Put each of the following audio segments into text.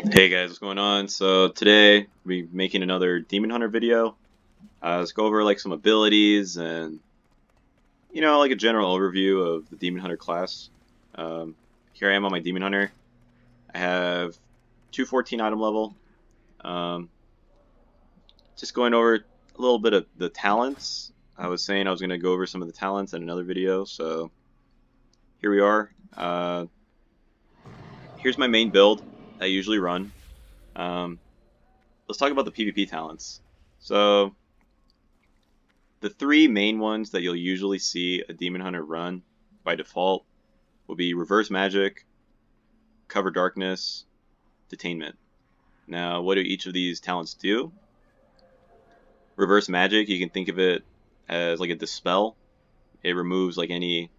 Hey guys, what's going on? So today we'll be making another Demon Hunter video. Let's go over like some abilities and like a general overview of the Demon Hunter class. Here I am on my Demon Hunter. I have 214 item level. Um, just going over a little bit of the talents. I was saying I was going to go over some of the talents in another video, so here we are. Here's my main build I usually run. Um, let's talk about the PvP talents. So the three main ones that you'll usually see a Demon Hunter run by default will be Reverse Magic, Cover Darkness, Detainment. Now, what do each of these talents do? Reverse Magic, you can think of it as like a Dispel. It removes like any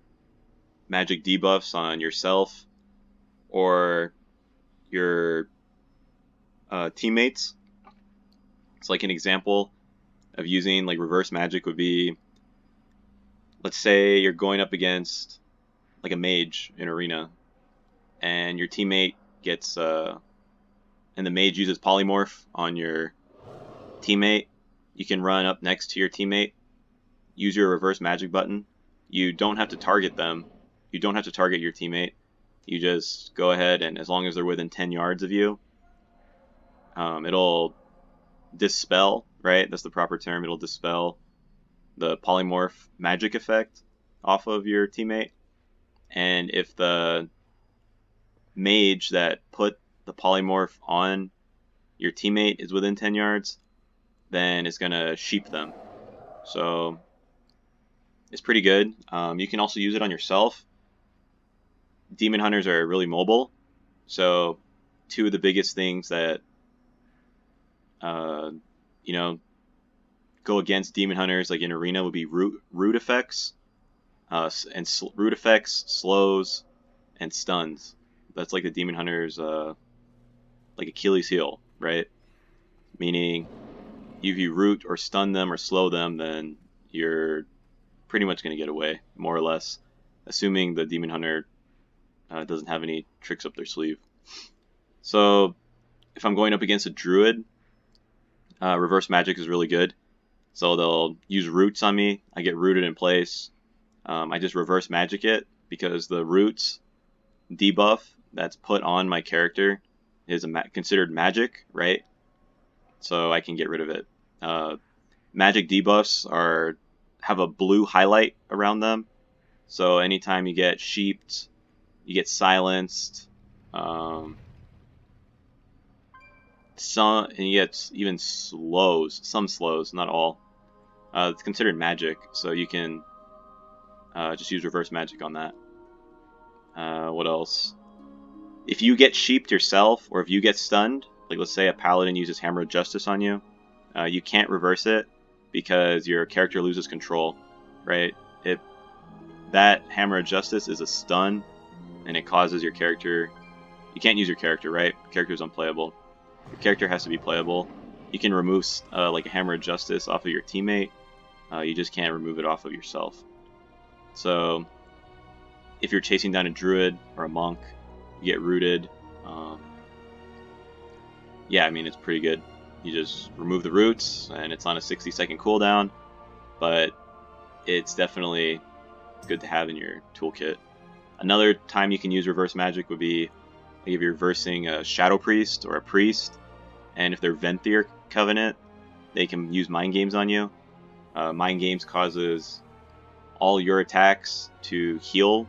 magic debuffs on yourself or your teammates. It's like an example of using like Reverse Magic would be, let's say you're going up against like a mage in arena and your teammate gets and the mage uses polymorph on your teammate, you can run up next to your teammate, use your reverse magic button. You don't have to target them. You don't have to target your teammate. You just go ahead and as long as they're within 10 yards of you, it'll dispel, right? That's the proper term. It'll dispel the polymorph magic effect off of your teammate. And if the mage that put the polymorph on your teammate is within 10 yards, then it's going to sheep them. So it's pretty good. You can also use it on yourself. Demon Hunters are really mobile. So two of the biggest things that, go against Demon Hunters like in Arena would be root effects, root effects, slows, and stuns. That's like the Demon Hunters, like Achilles heel, right? Meaning if you root or stun them or slow them, then you're pretty much going to get away, more or less, assuming the Demon Hunter doesn't have any tricks up their sleeve. So if I'm going up against a Druid, Reverse Magic is really good. So they'll use roots on me. I get rooted in place. I just Reverse Magic it because the roots debuff that's put on my character is considered magic, right? So I can get rid of it. Magic debuffs have a blue highlight around them. So anytime you get sheeped, you get silenced, and you get even some slows, not all. It's considered magic, so you can just use reverse magic on that. What else? If you get sheeped yourself, or if you get stunned, like let's say a paladin uses Hammer of Justice on you, you can't reverse it because your character loses control, right? That Hammer of Justice is a stun, and it causes your character... You can't use your character, right? The character is unplayable. Your character has to be playable. You can remove like a Hammer of Justice off of your teammate. You just can't remove it off of yourself. So if you're chasing down a druid or a monk, you get rooted. Yeah, I mean, it's pretty good. You just remove the roots, and it's on a 60-second cooldown, but it's definitely good to have in your toolkit. Another time you can use reverse magic would be if you're versing a Shadow Priest or a Priest, and if they're Venthyr Covenant, they can use Mind Games on you. Mind Games causes all your attacks to heal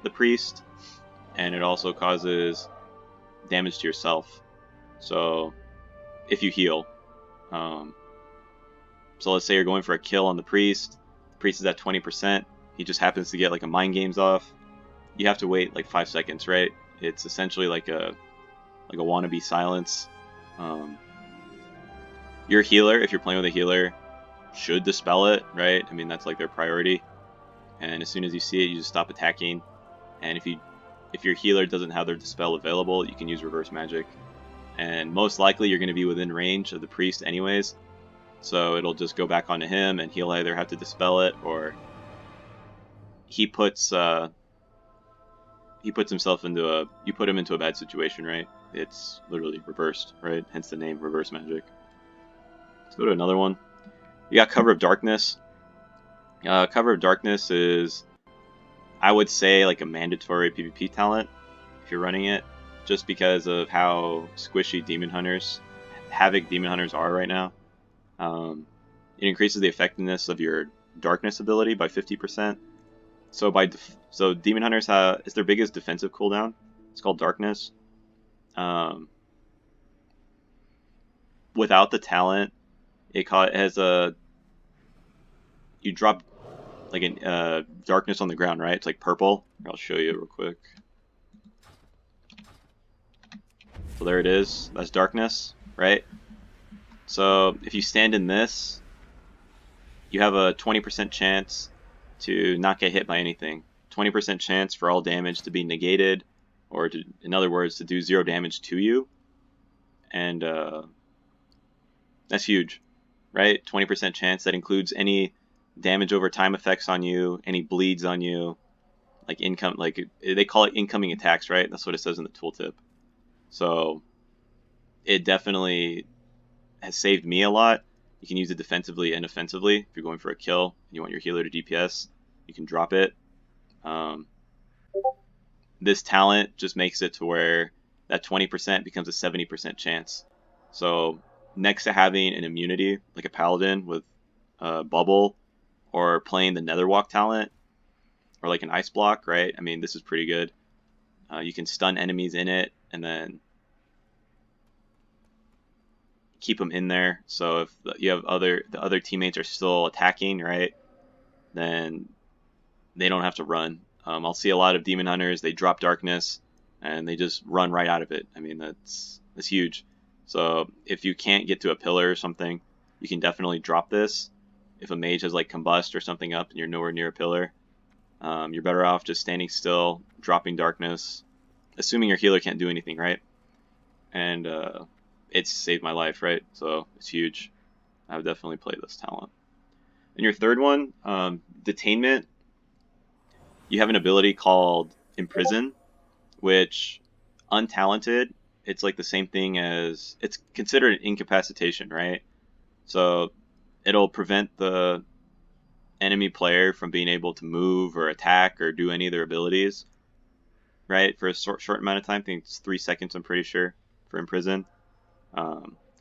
the Priest, and it also causes damage to yourself. So if you heal, so let's say you're going for a kill on the priest is at 20%, he just happens to get like a Mind Games off, you have to wait like 5 seconds, right? It's essentially like a wannabe silence. Your healer, if you're playing with a healer, should dispel it, right? I mean, that's like their priority. And as soon as you see it, you just stop attacking. And if your healer doesn't have their dispel available, you can use reverse magic. And most likely you're going to be within range of the priest anyways, so it'll just go back onto him, and he'll either have to dispel it or he puts himself into you put him into a bad situation, right? it's literally reversed, right? Hence the name reverse magic. Let's go to another one. You got Cover of Darkness. Cover of Darkness is, I would say, like a mandatory PvP talent if you're running it, just because of how squishy Havoc Demon Hunters are right now. It increases the effectiveness of your Darkness ability by 50%. So Demon Hunters is their biggest defensive cooldown. It's called Darkness. Without the talent, it has you drop like a darkness on the ground, right? It's like purple. I'll show you real quick. So there it is. That's darkness, right? So if you stand in this, you have a 20% chance to not get hit by anything. 20% chance for all damage to be negated, or to, in other words, to do 0 damage to you. And that's huge, right? 20% chance. That includes any damage over time effects on you, any bleeds on you, like they call it incoming attacks, right? That's what it says in the tooltip. So it definitely has saved me a lot. You can use it defensively and offensively. If you're going for a kill and you want your healer to DPS, you can drop it. This talent just makes it to where that 20% becomes a 70% chance. So next to having an immunity, like a paladin with bubble, or playing the Netherwalk talent, or like an ice block, right? I mean, this is pretty good. You can stun enemies in it, and then keep them in there. So if you have the other teammates are still attacking, right, then they don't have to run. I'll see a lot of Demon Hunters, they drop Darkness, and they just run right out of it. I mean, that's huge. So if you can't get to a pillar or something, you can definitely drop this. If a mage has like Combust or something up and you're nowhere near a pillar, you're better off just standing still, dropping Darkness, assuming your healer can't do anything, right? And it's saved my life, right? So it's huge. I would definitely play this talent. And your third one, Detainment. You have an ability called Imprison, which, untalented, it's like the same thing as, it's considered an incapacitation, right? So it'll prevent the enemy player from being able to move or attack or do any of their abilities, right? For a short amount of time. I think it's 3 seconds, I'm pretty sure, for Imprison.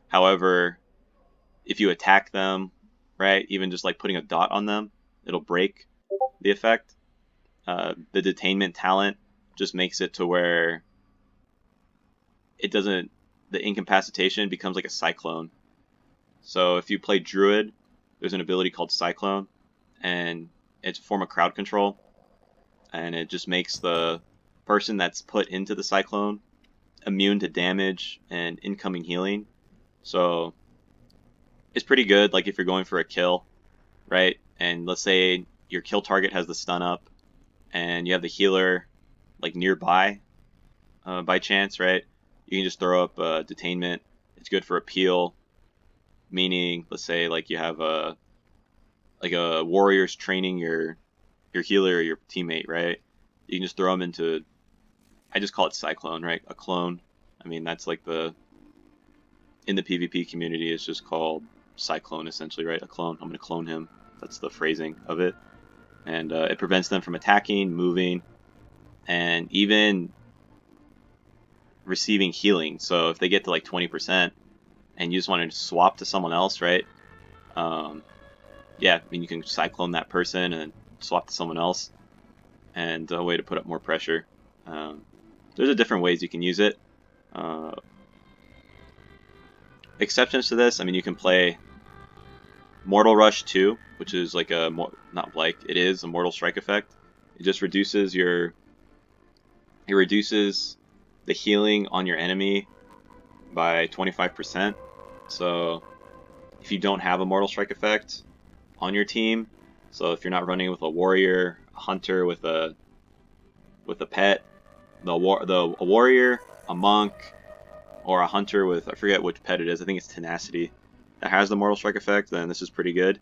However, if you attack them, right, even just like putting a dot on them, it'll break the effect. The Detainment talent just makes it to where it doesn't, the incapacitation becomes like a cyclone. So if you play Druid, there's an ability called Cyclone, and it's a form of crowd control, and it just makes the person that's put into the cyclone immune to damage and incoming healing. So it's pretty good, like if you're going for a kill, right? And let's say your kill target has the stun up, and you have the healer like nearby, by chance, right? You can just throw up Detainment. It's good for appeal, meaning let's say like you have a warrior's training your healer or your teammate, right? You can just throw them into, I just call it Cyclone, right? A clone. I mean, that's like in the PvP community, it's just called Cyclone, essentially, right? A clone. I'm going to clone him. That's the phrasing of it. And it prevents them from attacking, moving, and even receiving healing. So if they get to like 20% and you just want to swap to someone else, right? Yeah, I mean, you can Cyclone that person and swap to someone else, and a way to put up more pressure. There's different ways you can use it. Exceptions to this, I mean, you can play Mortal Rush 2, which is like it is a Mortal Strike effect. It just reduces the healing on your enemy by 25%. So if you don't have a Mortal Strike effect on your team, so if you're not running with a warrior, a hunter with a pet, a warrior, a monk, or a hunter with, I forget which pet it is, I think it's Tenacity, that has the Mortal Strike effect, then this is pretty good.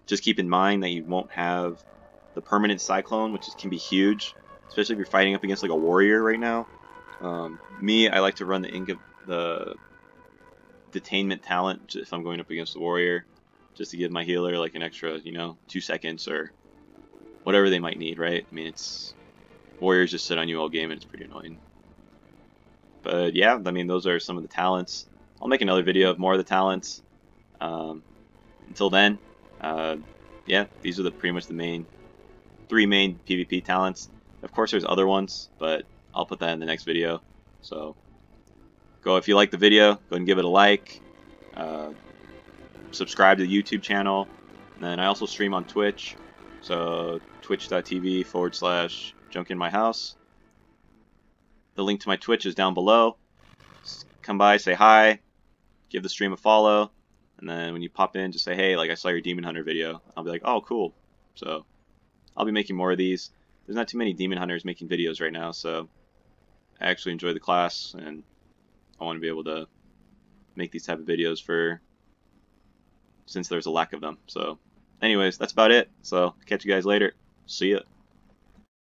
Just keep in mind that you won't have the permanent Cyclone, which can be huge, especially if you're fighting up against like a warrior right now. Me, I like to run the Detainment talent if I'm going up against the warrior, just to give my healer like an extra, 2 seconds or whatever they might need, right? I mean, it's warriors just sit on you all game and it's pretty annoying. But yeah, I mean, those are some of the talents. I'll make another video of more of the talents. Until then, yeah, these are pretty much the three main PvP talents. Of course, there's other ones, but I'll put that in the next video. So, if you like the video, go ahead and give it a like. Subscribe to the YouTube channel. And then I also stream on Twitch. So, twitch.tv/junkinmyhouse. The link to my Twitch is down below. Just come by, say hi, give the stream a follow. And then when you pop in, just say, hey, like I saw your Demon Hunter video. I'll be like, oh, cool. So I'll be making more of these. There's not too many Demon Hunters making videos right now, so I actually enjoy the class, and I want to be able to make these type of videos since there's a lack of them. So anyways, that's about it. So catch you guys later. See ya.